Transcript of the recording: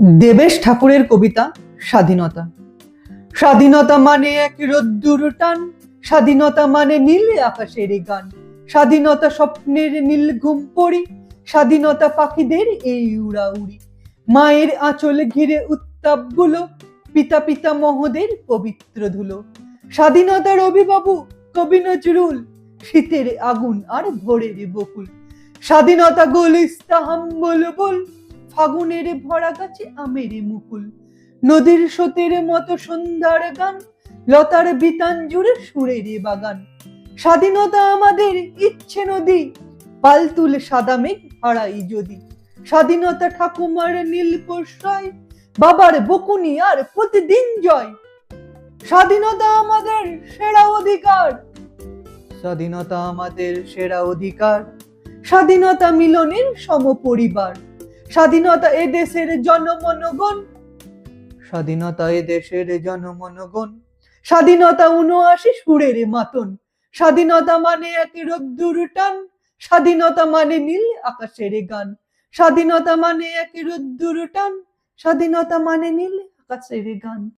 দেবেশ ঠাকুরের কবিতা স্বাধীনতা। স্বাধীনতা মানে এক রোদ্দুর টান, স্বাধীনতা মানে নীল আকাশের গান, স্বাধীনতা স্বপ্নের নীল ঘুম পড়ি, স্বাধীনতা পাখিদের এই উড়াউড়ি, মায়ের আঁচল ঘিরে উত্তাপ গুলো, পিতা পিতা মহদের পবিত্র ধুলো। স্বাধীনতা রবিবাবু কবি নজরুল, শীতের আগুন আর ভোরের বকুল, স্বাধীনতা গুলিস্তাহাম বুলবুল, ফাগুনের ভরা গাছে আমের মুকুল, নদীর স্রোতের মতো সন্ধ্যার গান, লতার বিতান জুড়ে সুরের বাগান। স্বাধীনতা আমাদের ইচ্ছে নদী, পাল তুলে সাদা মেঘ হারাই যদি, স্বাধীনতা ঠাকুমার নীল প্রশ্রয়, বাবার বকুনি আর প্রতিদিন জয়। স্বাধীনতা আমাদের সেরা অধিকার, স্বাধীনতা আমাদের সেরা অধিকার, স্বাধীনতা মিলনের সমপরিবার, স্বাধীনতা এ দেশের জনমনগণ, স্বাধীনতা এ দেশের জনমনগণ, স্বাধীনতা ৭৯ সুরের মাতন, স্বাধীনতা মানে এক রোদ্দুর টান, স্বাধীনতা মানে নীল আকাশের গান, স্বাধীনতা মানে এক রোদ্দুর টান, স্বাধীনতা মানে নীল আকাশের গান।